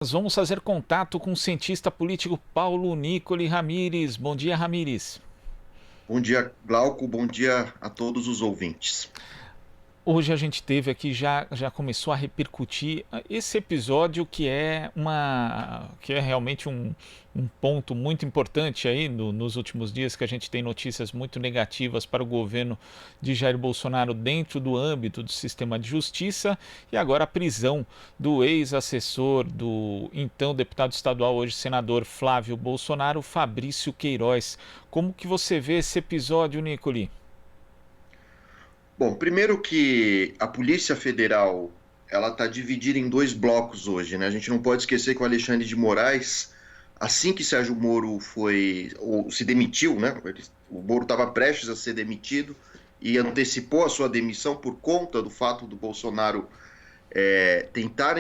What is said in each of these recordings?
Nós vamos fazer contato com o cientista político Paulo Nicoli Ramires. Bom dia, Ramires. Bom dia, Glauco. Bom dia a todos os ouvintes. Hoje a gente teve aqui, já começou a repercutir esse episódio que é realmente um ponto muito importante aí nos últimos dias, que a gente tem notícias muito negativas para o governo de Jair Bolsonaro dentro do âmbito do sistema de justiça, e agora a prisão do ex-assessor do então deputado estadual, hoje senador Flávio Bolsonaro, Fabrício Queiroz. Como que você vê esse episódio, Nicoli? Bom, primeiro que a Polícia Federal ela está dividida em dois blocos hoje, né? A gente não pode esquecer que o Alexandre de Moraes, assim que Sérgio Moro ou se demitiu, né? O Moro estava prestes a ser demitido e antecipou a sua demissão por conta do fato do Bolsonaro tentar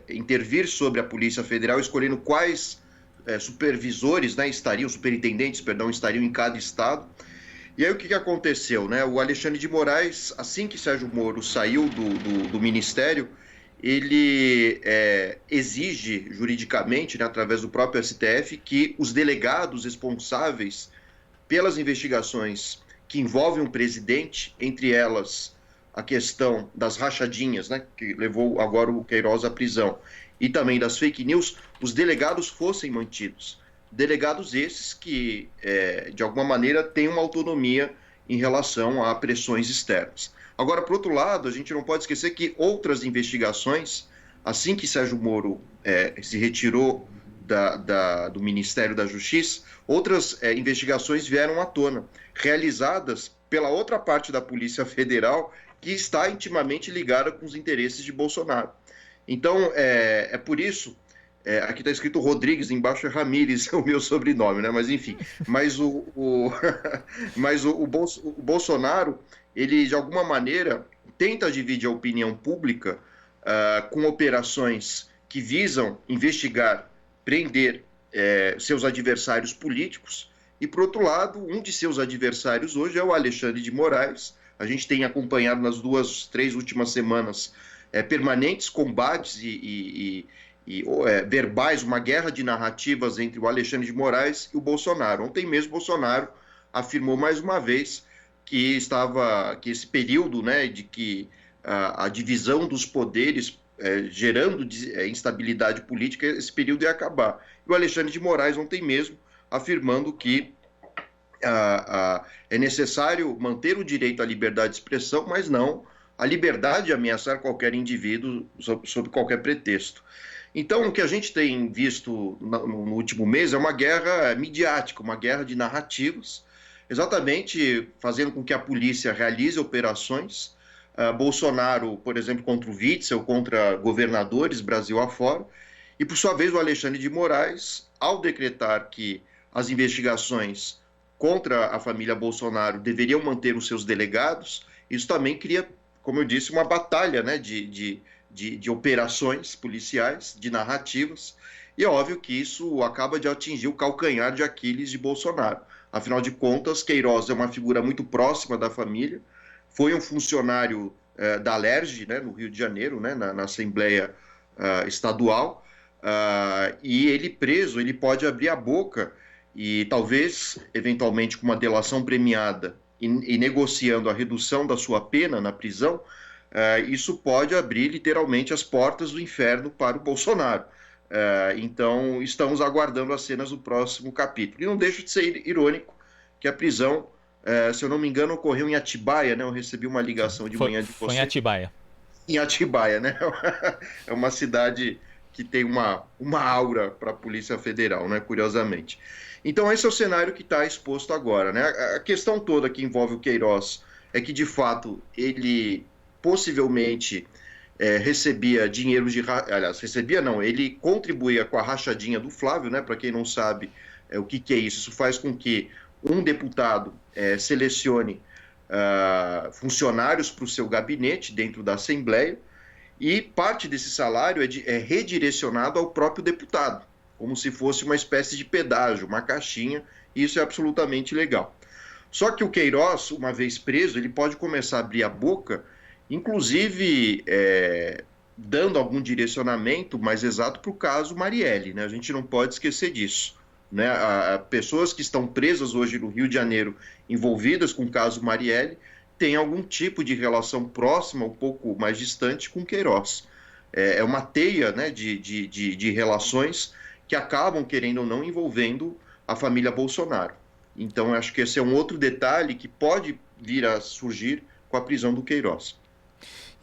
intervir sobre a Polícia Federal, escolhendo quais supervisores, né, superintendentes, perdão, estariam em cada estado. E aí o que aconteceu, né? O Alexandre de Moraes, assim que Sérgio Moro saiu do ministério, ele exige juridicamente, né, através do próprio STF, que os delegados responsáveis pelas investigações que envolvem o presidente, entre elas a questão das rachadinhas, né, que levou agora o Queiroz à prisão, e também das fake news, os delegados fossem mantidos. Delegados esses que, de alguma maneira, têm uma autonomia em relação a pressões externas. Agora, por outro lado, a gente não pode esquecer que outras investigações, assim que Sérgio Moro se retirou do Ministério da Justiça, outras investigações vieram à tona, realizadas pela outra parte da Polícia Federal, que está intimamente ligada com os interesses de Bolsonaro. Então, é por isso. Aqui está escrito Rodrigues, embaixo é Ramírez, o meu sobrenome, né? Mas enfim. Mas o Bolsonaro, ele de alguma maneira tenta dividir a opinião pública com operações que visam investigar, prender seus adversários políticos. E, por outro lado, um de seus adversários hoje é o Alexandre de Moraes. A gente tem acompanhado nas 3 últimas semanas permanentes combates e verbais, uma guerra de narrativas entre o Alexandre de Moraes e o Bolsonaro. Ontem mesmo Bolsonaro afirmou mais uma vez que esse período, né, de que a divisão dos poderes gerando instabilidade política, esse período ia acabar. E o Alexandre de Moraes ontem mesmo afirmando que é necessário manter o direito à liberdade de expressão, mas não a liberdade de ameaçar qualquer indivíduo sob qualquer pretexto. Então, o que a gente tem visto no último mês é uma guerra midiática, uma guerra de narrativas, exatamente fazendo com que a polícia realize operações. Bolsonaro, por exemplo, contra o Witzel, contra governadores, Brasil afora, e, por sua vez, o Alexandre de Moraes, ao decretar que as investigações contra a família Bolsonaro deveriam manter os seus delegados, isso também cria, como eu disse, uma batalha, né, de operações policiais, de narrativas, e é óbvio que isso acaba de atingir o calcanhar de Aquiles de Bolsonaro. Afinal de contas, Queiroz é uma figura muito próxima da família, foi um funcionário da Alerj, né, no Rio de Janeiro, né, na Assembleia Estadual, e ele preso, ele pode abrir a boca e talvez, eventualmente, com uma delação premiada e negociando a redução da sua pena na prisão, isso pode abrir literalmente as portas do inferno para o Bolsonaro. Então, estamos aguardando as cenas do próximo capítulo. E não deixa de ser irônico que a prisão, se eu não me engano, ocorreu em Atibaia, né? Eu recebi uma ligação de manhã de você. Foi em Atibaia. Em Atibaia, né? É uma cidade que tem uma aura para a Polícia Federal, né? Curiosamente. Então, esse é o cenário que está exposto agora, né? A questão toda que envolve o Queiroz é que, de fato, ele possivelmente recebia dinheiro aliás, recebia não, ele contribuía com a rachadinha do Flávio, né? Para quem não sabe o que é isso, isso faz com que um deputado selecione funcionários para o seu gabinete dentro da Assembleia e parte desse salário é redirecionado ao próprio deputado, como se fosse uma espécie de pedágio, uma caixinha, e isso é absolutamente legal. Só que o Queiroz, uma vez preso, ele pode começar a abrir a boca, inclusive dando algum direcionamento mais exato para o caso Marielle, né? A gente não pode esquecer disso, né? Pessoas que estão presas hoje no Rio de Janeiro, envolvidas com o caso Marielle, têm algum tipo de relação próxima, um pouco mais distante, com Queiroz. É uma teia, né, de relações que acabam, querendo ou não, envolvendo a família Bolsonaro. Então, acho que esse é um outro detalhe que pode vir a surgir com a prisão do Queiroz.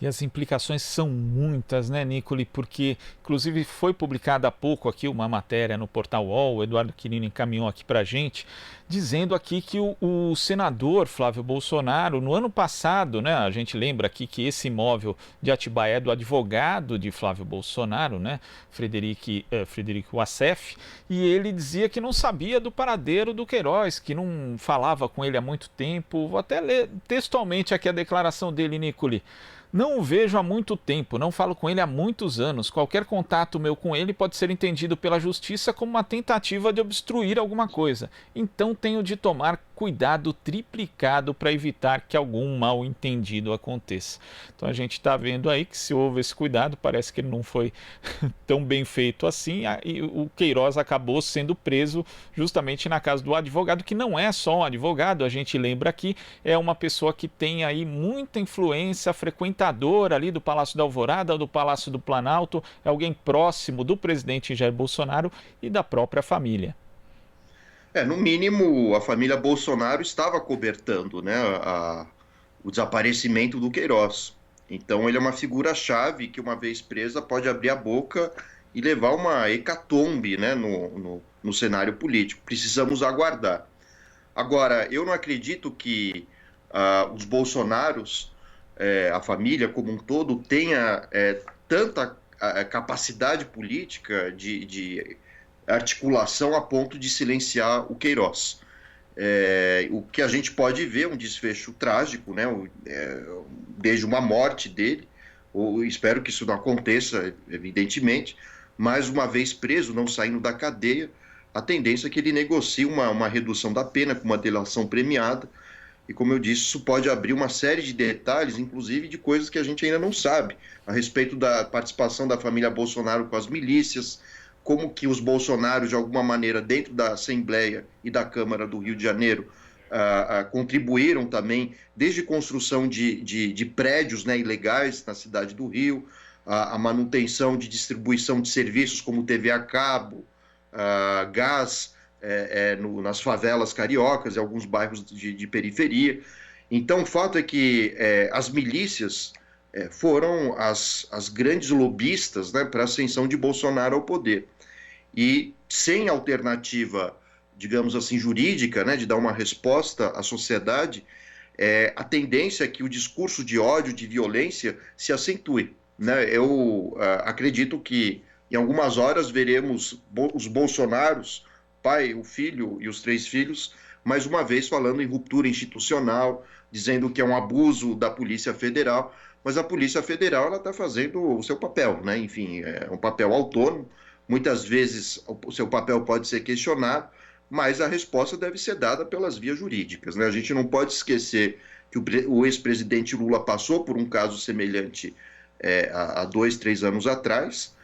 E as implicações são muitas, né, Nicole? Porque, inclusive, foi publicada há pouco aqui uma matéria no Portal UOL, o Eduardo Quirino encaminhou aqui para a gente, dizendo aqui que o senador Flávio Bolsonaro, no ano passado, né, a gente lembra aqui que esse imóvel de Atibaia é do advogado de Flávio Bolsonaro, né, Frederico Wassef, e ele dizia que não sabia do paradeiro do Queiroz, que não falava com ele há muito tempo. Vou até ler textualmente aqui a declaração dele, Nicole. Não o vejo há muito tempo, não falo com ele há muitos anos. Qualquer contato meu com ele pode ser entendido pela justiça como uma tentativa de obstruir alguma coisa. Então tenho de tomar cuidado triplicado para evitar que algum mal entendido aconteça. Então a gente está vendo aí que se houve esse cuidado, parece que ele não foi tão bem feito assim, e o Queiroz acabou sendo preso justamente na casa do advogado, que não é só um advogado, a gente lembra aqui, é uma pessoa que tem aí muita influência, frequentadora ali do Palácio da Alvorada, do Palácio do Planalto, é alguém próximo do presidente Jair Bolsonaro e da própria família. No mínimo, a família Bolsonaro estava cobertando, né, o desaparecimento do Queiroz. Então, ele é uma figura-chave que, uma vez presa, pode abrir a boca e levar uma hecatombe, né, no cenário político. Precisamos aguardar. Agora, eu não acredito que os Bolsonaros, a família como um todo, tenha tanta capacidade política de articulação a ponto de silenciar o Queiroz. O que a gente pode ver um desfecho trágico, né? Desde uma morte dele, ou espero que isso não aconteça, evidentemente, mas uma vez preso, não saindo da cadeia, a tendência é que ele negocie uma redução da pena com uma delação premiada, e como eu disse, isso pode abrir uma série de detalhes, inclusive de coisas que a gente ainda não sabe, a respeito da participação da família Bolsonaro com as milícias, como que os Bolsonaros, de alguma maneira, dentro da Assembleia e da Câmara do Rio de Janeiro, contribuíram também, desde construção de prédios, né, ilegais na cidade do Rio, a manutenção de distribuição de serviços como TV a cabo, gás nas favelas cariocas e alguns bairros de periferia. Então, o fato é que as milícias foram as grandes lobistas, né, para a ascensão de Bolsonaro ao poder. E sem alternativa, digamos assim, jurídica, né, de dar uma resposta à sociedade, a tendência é que o discurso de ódio, de violência, se acentue, né? Eu acredito que em algumas horas veremos os Bolsonaros, pai, o filho e os 3 filhos, mais uma vez falando em ruptura institucional, dizendo que é um abuso da Polícia Federal, mas a Polícia Federal ela está fazendo o seu papel, né? Enfim, é um papel autônomo. Muitas vezes o seu papel pode ser questionado, mas a resposta deve ser dada pelas vias jurídicas, né? A gente não pode esquecer que o ex-presidente Lula passou por um caso semelhante há 2, 3 anos atrás.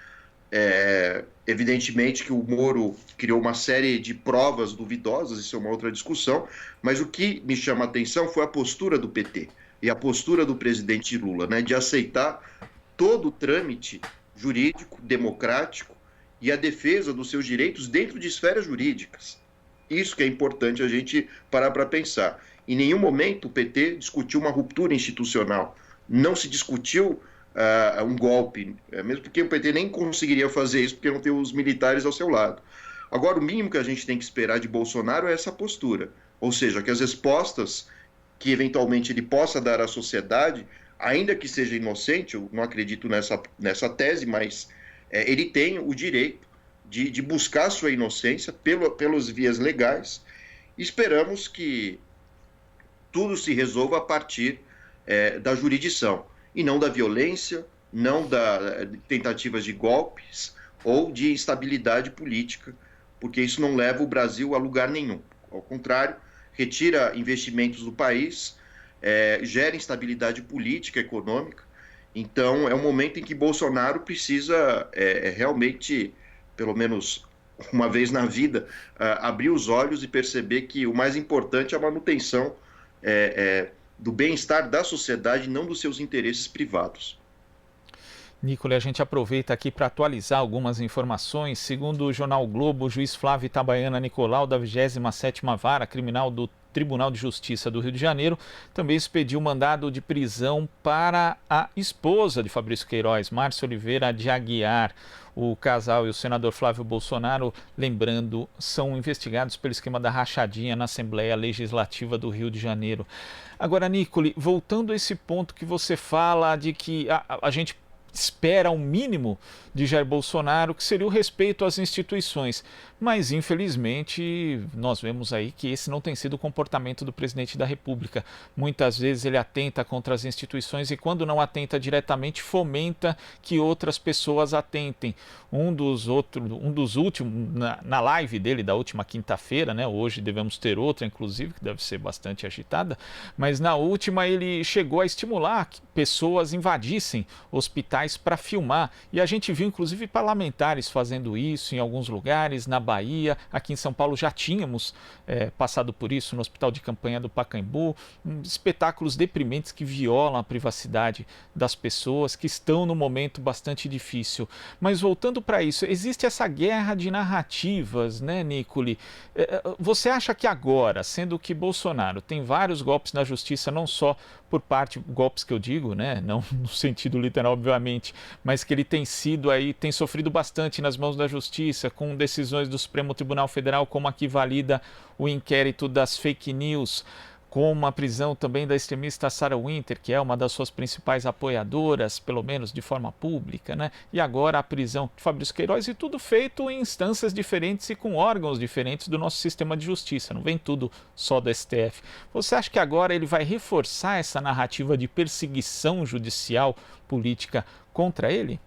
Evidentemente que o Moro criou uma série de provas duvidosas, isso é uma outra discussão, mas o que me chama a atenção foi a postura do PT e a postura do presidente Lula, né, de aceitar todo o trâmite jurídico, democrático e a defesa dos seus direitos dentro de esferas jurídicas. Isso que é importante a gente parar para pensar. Em nenhum momento o PT discutiu uma ruptura institucional, não se discutiu um golpe, mesmo porque o PT nem conseguiria fazer isso porque não tem os militares ao seu lado. Agora, o mínimo que a gente tem que esperar de Bolsonaro é essa postura, ou seja, que as respostas que eventualmente ele possa dar à sociedade, ainda que seja inocente, eu não acredito nessa tese, mas ele tem o direito de buscar sua inocência pelas vias legais. Esperamos que tudo se resolva a partir da jurisdição, e não da violência, não da tentativas de golpes ou de instabilidade política, porque isso não leva o Brasil a lugar nenhum. Ao contrário, retira investimentos do país, gera instabilidade política, econômica. Então, é um momento em que Bolsonaro precisa realmente, pelo menos uma vez na vida, abrir os olhos e perceber que o mais importante é a manutenção do bem-estar da sociedade, não dos seus interesses privados. Nicole, a gente aproveita aqui para atualizar algumas informações. Segundo o jornal Globo, o juiz Flávio Itabaiana Nicolau, da 27ª Vara Criminal do Tribunal de Justiça do Rio de Janeiro, também expediu mandado de prisão para a esposa de Fabrício Queiroz, Márcia Oliveira de Aguiar. O casal e o senador Flávio Bolsonaro, lembrando, são investigados pelo esquema da rachadinha na Assembleia Legislativa do Rio de Janeiro. Agora, Nicole, voltando a esse ponto que você fala de que a gente espera um mínimo de Jair Bolsonaro, que seria o respeito às instituições. Mas, infelizmente, nós vemos aí que esse não tem sido o comportamento do presidente da República. Muitas vezes ele atenta contra as instituições e, quando não atenta diretamente, fomenta que outras pessoas atentem. Um dos últimos, na live dele da última quinta-feira, né? Hoje devemos ter outra, inclusive, que deve ser bastante agitada, mas na última ele chegou a estimular que pessoas invadissem hospitais para filmar. E a gente viu, inclusive, parlamentares fazendo isso em alguns lugares, na Bahia, aqui em São Paulo já tínhamos passado por isso no Hospital de Campanha do Pacaembu, espetáculos deprimentes que violam a privacidade das pessoas, que estão num momento bastante difícil. Mas voltando para isso, existe essa guerra de narrativas, né, Nicole? Você acha que agora, sendo que Bolsonaro tem vários golpes na justiça, não só por parte, golpes que eu digo, né, não no sentido literal, obviamente, mas que ele tem sofrido bastante nas mãos da justiça, com decisões do Supremo Tribunal Federal, como a que valida o inquérito das fake news, com a prisão também da extremista Sarah Winter, que é uma das suas principais apoiadoras, pelo menos de forma pública, né? E agora a prisão de Fabrício Queiroz, e tudo feito em instâncias diferentes e com órgãos diferentes do nosso sistema de justiça, não vem tudo só do STF. Você acha que agora ele vai reforçar essa narrativa de perseguição judicial política contra ele?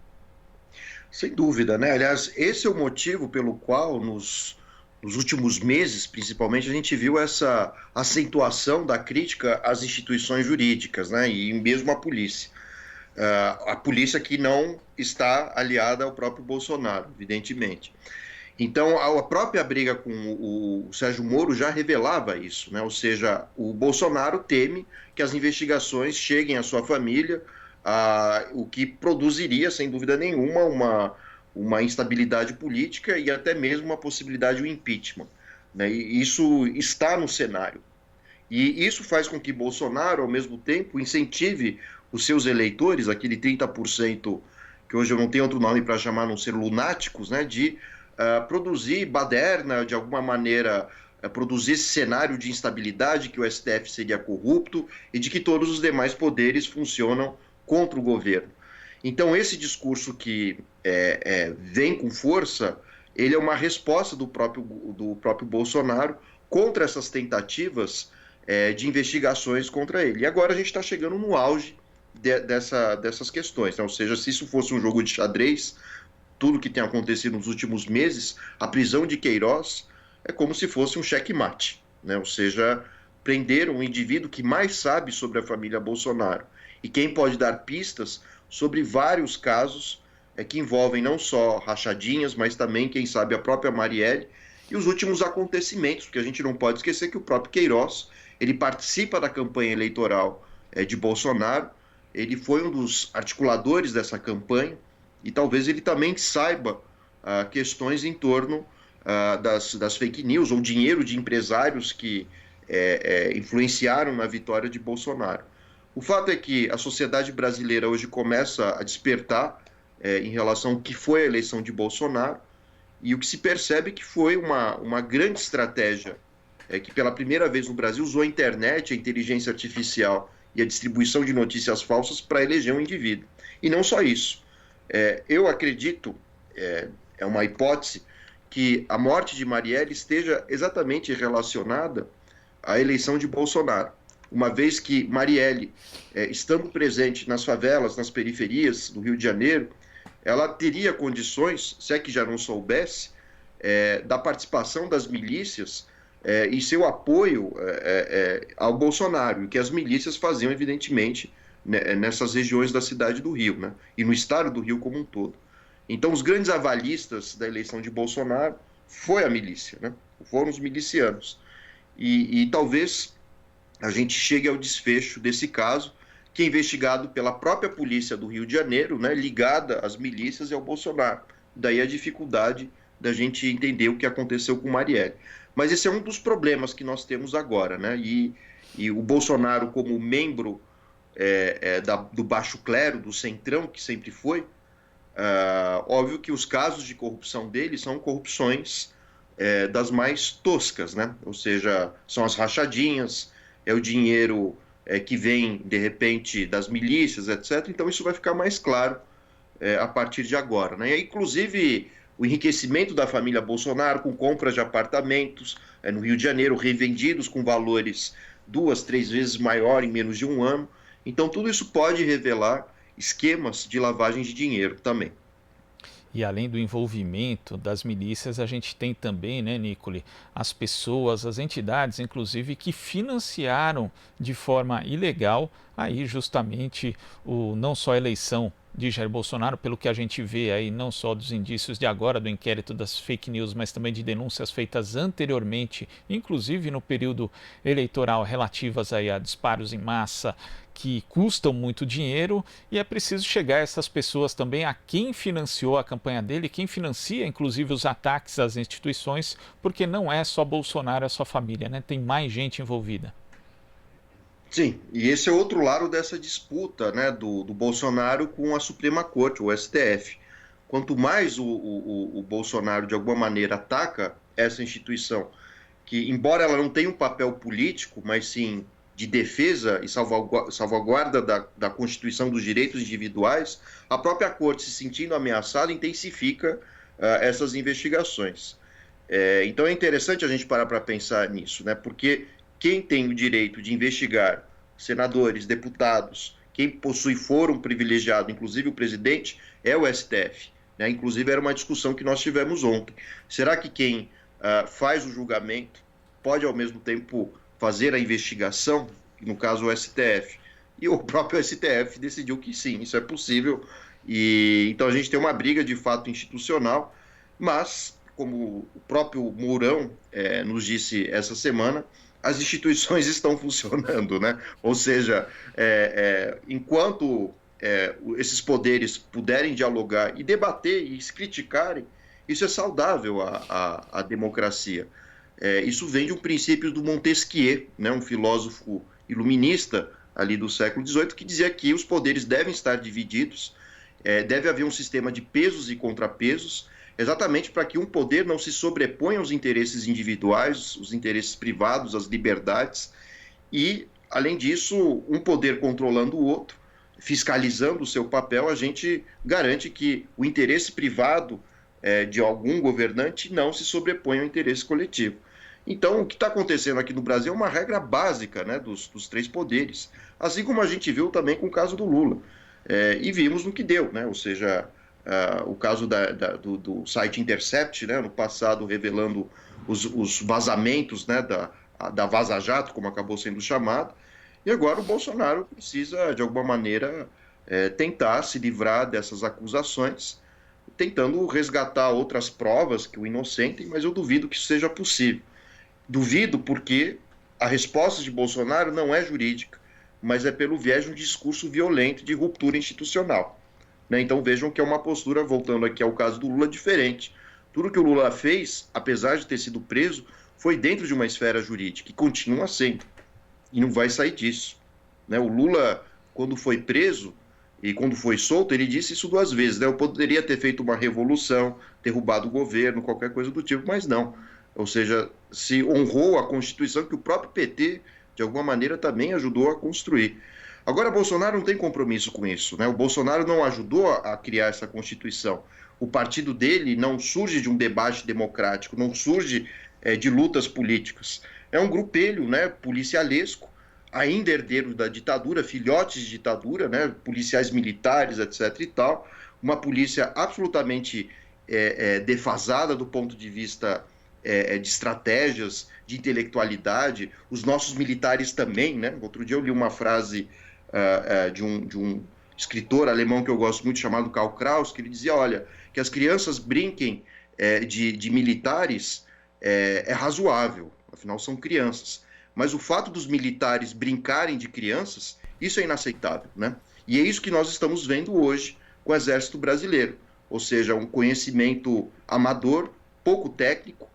Sem dúvida, né? Aliás, esse é o motivo pelo qual nos últimos meses, principalmente, a gente viu essa acentuação da crítica às instituições jurídicas, né? E mesmo à polícia. A polícia que não está aliada ao próprio Bolsonaro, evidentemente. Então, a própria briga com o Sérgio Moro já revelava isso, né? Ou seja, o Bolsonaro teme que as investigações cheguem à sua família, o que produziria, sem dúvida nenhuma, uma instabilidade política e até mesmo uma possibilidade de um impeachment, né? E isso está no cenário. E isso faz com que Bolsonaro, ao mesmo tempo, incentive os seus eleitores, aquele 30%, que hoje eu não tenho outro nome para chamar, a não ser lunáticos, né, de produzir baderna, de alguma maneira, produzir esse cenário de instabilidade, que o STF seria corrupto e de que todos os demais poderes funcionam contra o governo. Então, esse discurso que vem com força, ele é uma resposta do próprio Bolsonaro contra essas tentativas de investigações contra ele. E agora a gente está chegando no auge dessas questões, né? Ou seja, se isso fosse um jogo de xadrez, tudo que tem acontecido nos últimos meses, a prisão de Queiroz é como se fosse um xeque-mate, né? Ou seja, prender um indivíduo que mais sabe sobre a família Bolsonaro e quem pode dar pistas sobre vários casos que envolvem não só rachadinhas, mas também, quem sabe, a própria Marielle e os últimos acontecimentos, porque a gente não pode esquecer que o próprio Queiroz, ele participa da campanha eleitoral de Bolsonaro, ele foi um dos articuladores dessa campanha e talvez ele também saiba questões em torno das fake news ou dinheiro de empresários que influenciaram na vitória de Bolsonaro. O fato é que a sociedade brasileira hoje começa a despertar em relação ao que foi a eleição de Bolsonaro, e o que se percebe é que foi uma grande estratégia que pela primeira vez no Brasil usou a internet, a inteligência artificial e a distribuição de notícias falsas para eleger um indivíduo. E não só isso. Eu acredito, é uma hipótese, que a morte de Marielle esteja exatamente relacionada à eleição de Bolsonaro, uma vez que Marielle, estando presente nas favelas, nas periferias do Rio de Janeiro, ela teria condições, se é que já não soubesse, da participação das milícias e seu apoio ao Bolsonaro, e que as milícias faziam, evidentemente, nessas regiões da cidade do Rio, né? E no estado do Rio como um todo. Então, os grandes avalistas da eleição de Bolsonaro foi a milícia, né? Foram os milicianos. E talvez a gente chegue ao desfecho desse caso, que é investigado pela própria polícia do Rio de Janeiro, né, ligada às milícias e ao Bolsonaro. Daí a dificuldade da gente entender o que aconteceu com Marielle. Mas esse é um dos problemas que nós temos agora, né? E o Bolsonaro, como membro do baixo clero, do centrão, que sempre foi, óbvio que os casos de corrupção dele são corrupções das mais toscas, né? Ou seja, são as rachadinhas, é o dinheiro que vem, de repente, das milícias, etc. Então isso vai ficar mais claro a partir de agora, né? E, inclusive, o enriquecimento da família Bolsonaro com compras de apartamentos no Rio de Janeiro, revendidos com valores 2, 3 vezes maior em menos de um ano. Então tudo isso pode revelar esquemas de lavagem de dinheiro também. E além do envolvimento das milícias, a gente tem também, né, Nicole, as pessoas, as entidades, inclusive, que financiaram de forma ilegal aí justamente não só a eleição de Jair Bolsonaro, pelo que a gente vê aí, não só dos indícios de agora do inquérito das fake news, mas também de denúncias feitas anteriormente, inclusive no período eleitoral, relativas aí a disparos em massa, que custam muito dinheiro, e é preciso chegar a essas pessoas também, a quem financiou a campanha dele, quem financia inclusive os ataques às instituições, porque não é só Bolsonaro, é sua família, né? Tem mais gente envolvida. Sim, e esse é outro lado dessa disputa, né, do Bolsonaro com a Suprema Corte, o STF. Quanto mais o Bolsonaro, de alguma maneira, ataca essa instituição, que, embora ela não tenha um papel político, mas sim de defesa e salvaguarda da Constituição dos direitos individuais, a própria Corte, se sentindo ameaçada, intensifica essas investigações. Então é interessante a gente parar para pensar nisso, né? Porque quem tem o direito de investigar senadores, deputados, quem possui fórum privilegiado, inclusive o presidente, é o STF. Né? Inclusive era uma discussão que nós tivemos ontem. Será que quem faz o julgamento pode ao mesmo tempo fazer a investigação, no caso o STF? E o próprio STF decidiu que sim, isso é possível. E então a gente tem uma briga de fato institucional, mas como o próprio Mourão nos disse essa semana, as instituições estão funcionando, né? Ou seja, enquanto esses poderes puderem dialogar e debater e se criticarem, isso é saudável à democracia. Isso vem de um princípio do Montesquieu, né? Um filósofo iluminista ali do século XVIII, que dizia que os poderes devem estar divididos, deve haver um sistema de pesos e contrapesos, exatamente para que um poder não se sobreponha aos interesses individuais, os interesses privados, as liberdades, e, além disso, um poder controlando o outro, fiscalizando o seu papel, a gente garante que o interesse privado de algum governante não se sobrepõe ao interesse coletivo. Então, o que está acontecendo aqui no Brasil é uma regra básica, né, dos três poderes, assim como a gente viu também com o caso do Lula, e vimos no que deu, né, ou seja, o caso do site Intercept, né, no passado revelando os vazamentos, né, da Vaza Jato, como acabou sendo chamado, e agora o Bolsonaro precisa, de alguma maneira, tentar se livrar dessas acusações, tentando resgatar outras provas que o inocentem, mas eu duvido que isso seja possível. Duvido porque a resposta de Bolsonaro não é jurídica, mas é pelo viés de um discurso violento de ruptura institucional. Então vejam que é uma postura, voltando aqui ao caso do Lula, diferente. Tudo que o Lula fez, apesar de ter sido preso, foi dentro de uma esfera jurídica, e continua sendo, e não vai sair disso. O Lula, quando foi preso e quando foi solto, ele disse isso 2 vezes, eu poderia ter feito uma revolução, derrubado o governo, qualquer coisa do tipo, mas não. Ou seja, se honrou a Constituição que o próprio PT, de alguma maneira, também ajudou a construir. Agora, Bolsonaro não tem compromisso com isso, né? O Bolsonaro não ajudou a criar essa Constituição. O partido dele não surge de um debate democrático, não surge de lutas políticas. É um grupelho, né, policialesco, ainda herdeiro da ditadura, filhotes de ditadura, né, policiais militares, etc. e tal. Uma polícia absolutamente defasada do ponto de vista de estratégias, de intelectualidade. Os nossos militares também, né? Outro dia eu li uma frase de um escritor alemão que eu gosto muito, chamado Karl Kraus, que ele dizia, olha, que as crianças brinquem de militares é razoável, afinal são crianças. Mas o fato dos militares brincarem de crianças, isso é inaceitável, né? E é isso que nós estamos vendo hoje com o Exército Brasileiro, ou seja, um conhecimento amador, pouco técnico,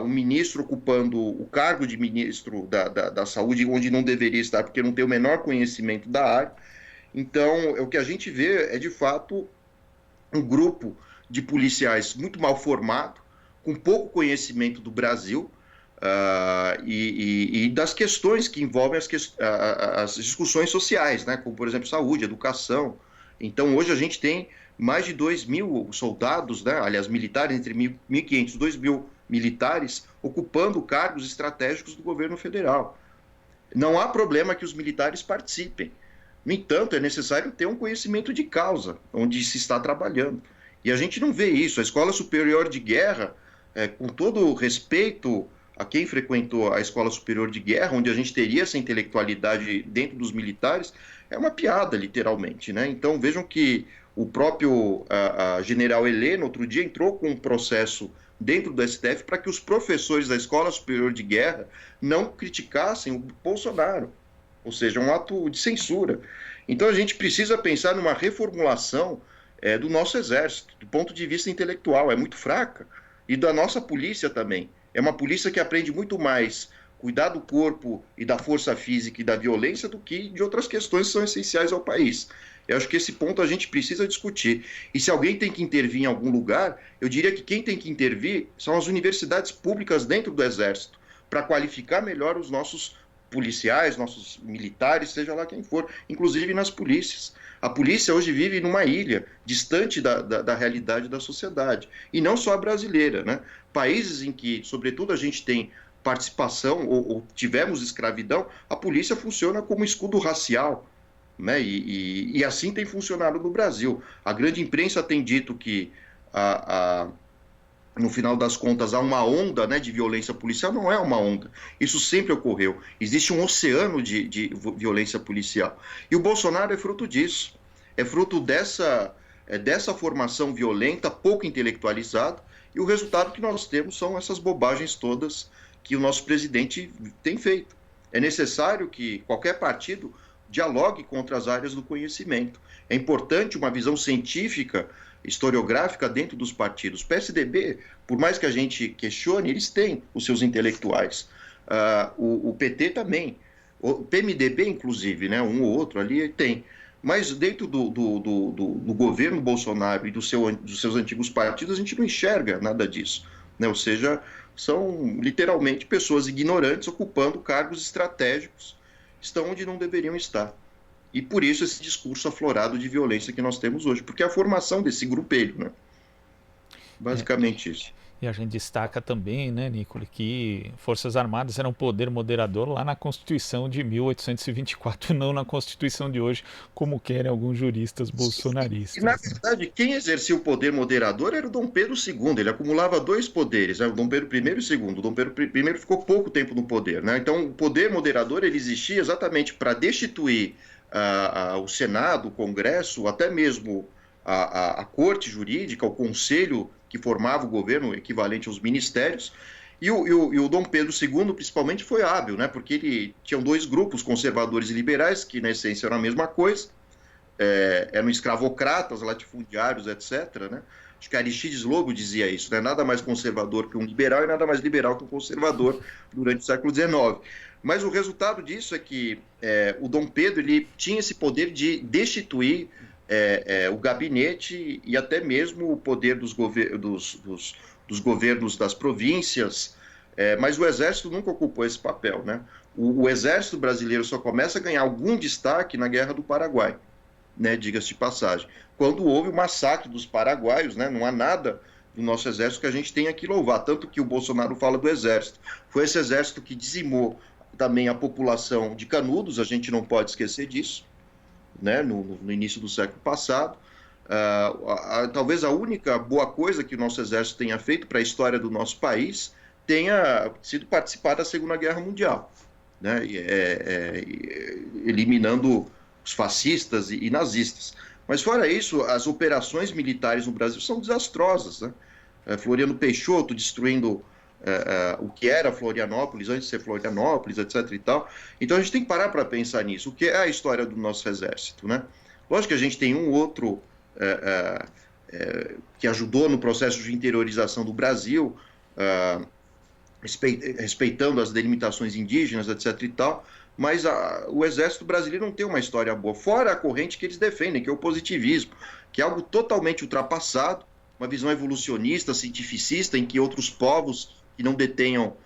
um ministro ocupando o cargo de ministro da Saúde, onde não deveria estar, porque não tem o menor conhecimento da área. Então, o que a gente vê é, de fato, um grupo de policiais muito mal formado, com pouco conhecimento do Brasil, e das questões que envolvem as discussões sociais, né? Como, por exemplo, saúde, educação. Então, hoje a gente tem mais de 2.000 soldados, né? Aliás, militares, entre 1.500 e 2.000 militares, ocupando cargos estratégicos do governo federal. Não há problema que os militares participem. No entanto, é necessário ter um conhecimento de causa, onde se está trabalhando. E a gente não vê isso. A Escola Superior de Guerra, com todo o respeito a quem frequentou a Escola Superior de Guerra, onde a gente teria essa intelectualidade dentro dos militares, é uma piada, literalmente, né? Então, vejam que o próprio general Heleno, outro dia, entrou com um processo dentro do STF para que os professores da Escola Superior de Guerra não criticassem o Bolsonaro, ou seja, um ato de censura. Então, a gente precisa pensar numa reformulação do nosso exército, do ponto de vista intelectual, é muito fraca, e da nossa polícia também. É uma polícia que aprende muito mais cuidar do corpo e da força física e da violência do que de outras questões que são essenciais ao país. Eu acho que esse ponto a gente precisa discutir. E se alguém tem que intervir em algum lugar, eu diria que quem tem que intervir são as universidades públicas dentro do Exército, para qualificar melhor os nossos policiais, nossos militares, seja lá quem for, inclusive nas polícias. A polícia hoje vive numa ilha, distante da realidade da sociedade. E não só a brasileira, né? Países em que, sobretudo, a gente tem participação ou tivemos escravidão, a polícia funciona como escudo racial, né? E assim tem funcionado no Brasil. A grande imprensa tem dito que no final das contas, há uma onda, né, de violência policial. Não é uma onda. Isso sempre ocorreu. Existe um oceano de violência policial. E o Bolsonaro é fruto disso. É fruto dessa formação violenta, pouco intelectualizada, e o resultado que nós temos são essas bobagens todas que o nosso presidente tem feito. É necessário que qualquer partido dialogue contra as áreas do conhecimento. É importante uma visão científica, historiográfica dentro dos partidos. PSDB, por mais que a gente questione, eles têm os seus intelectuais. O PT também. O PMDB, inclusive, né, um ou outro ali tem. Mas dentro do governo Bolsonaro e dos seus antigos partidos, a gente não enxerga nada disso, né? Ou seja, são literalmente pessoas ignorantes ocupando cargos estratégicos, estão onde não deveriam estar. E por isso esse discurso aflorado de violência que nós temos hoje, porque é a formação desse grupelho, né? Basicamente isso. E a gente destaca também, né, Nicole, que Forças Armadas eram um poder moderador lá na Constituição de 1824, não na Constituição de hoje, como querem alguns juristas bolsonaristas. E, na verdade, quem exercia o poder moderador era o Dom Pedro II. Ele acumulava dois poderes, né? O Dom Pedro I e o II. O Dom Pedro I ficou pouco tempo no poder, né? Então, o poder moderador ele existia exatamente para destituir o Senado, o Congresso, até mesmo a Corte Jurídica, o Conselho que formava o governo, equivalente aos ministérios. E o Dom Pedro II, principalmente, foi hábil, né? Porque ele tinha dois grupos, conservadores e liberais, que na essência eram a mesma coisa, eram escravocratas, latifundiários, etc., né? Acho que Aristides Lobo dizia isso, né? Nada mais conservador que um liberal e nada mais liberal que um conservador durante o século XIX. Mas o resultado disso é que o Dom Pedro ele tinha esse poder de destituir o gabinete e até mesmo o poder dos governos das províncias, mas o Exército nunca ocupou esse papel, né? O Exército brasileiro só começa a ganhar algum destaque na Guerra do Paraguai, né? Diga-se de passagem. Quando houve o massacre dos paraguaios, né? Não há nada do nosso Exército que a gente tenha que louvar, tanto que o Bolsonaro fala do Exército. Foi esse Exército que dizimou também a população de Canudos, a gente não pode esquecer disso, né, no início do século passado. Talvez a única boa coisa que o nosso Exército tenha feito para a história do nosso país tenha sido participar da Segunda Guerra Mundial, né, eliminando os fascistas e nazistas. Mas fora isso, as operações militares no Brasil são desastrosas, né? Floriano Peixoto destruindo o que era Florianópolis, antes de ser Florianópolis, etc. e tal. Então a gente tem que parar para pensar nisso. O que é a história do nosso exército, né? Lógico que a gente tem um outro que ajudou no processo de interiorização do Brasil, respeitando as delimitações indígenas, etc. e tal, mas o exército brasileiro não tem uma história boa, fora a corrente que eles defendem, que é o positivismo, que é algo totalmente ultrapassado, uma visão evolucionista, cientificista, em que outros povos que não detenham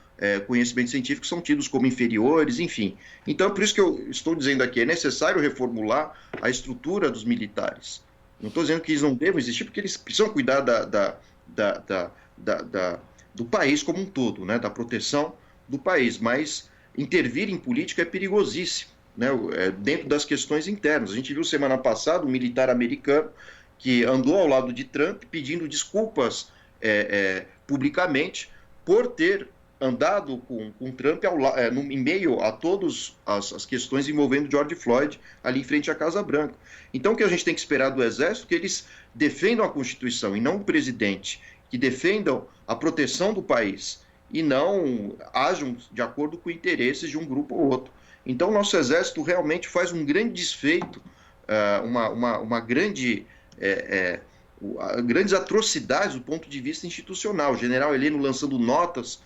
conhecimento científico são tidos como inferiores, enfim. Então, por isso que eu estou dizendo aqui, é necessário reformular a estrutura dos militares. Não estou dizendo que eles não devam existir, porque eles precisam cuidar do país como um todo, né, da proteção do país, mas intervir em política é perigosíssimo, né, dentro das questões internas. A gente viu semana passada um militar americano que andou ao lado de Trump pedindo desculpas publicamente por ter andado com Trump em meio a todas as questões envolvendo George Floyd ali em frente à Casa Branca. Então o que a gente tem que esperar do Exército é que eles defendam a Constituição e não o presidente, que defendam a proteção do país e não ajam de acordo com interesses de um grupo ou outro. Então o nosso Exército realmente faz um grande desfeito, grandes atrocidades do ponto de vista institucional. O general Heleno lançando notas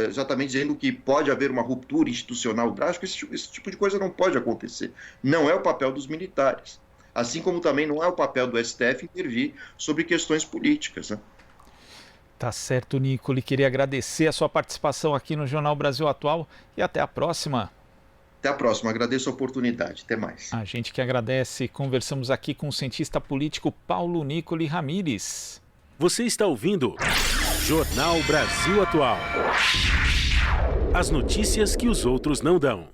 exatamente dizendo que pode haver uma ruptura institucional drástica. Esse tipo de coisa não pode acontecer. Não é o papel dos militares. Assim como também não é o papel do STF intervir sobre questões políticas, né? Tá certo, Nicoli. Queria agradecer a sua participação aqui no Jornal Brasil Atual e até a próxima. Até a próxima. Agradeço a oportunidade. Até mais. A gente que agradece. Conversamos aqui com o cientista político Paulo Nicoli Ramires. Você está ouvindo Jornal Brasil Atual. As notícias que os outros não dão.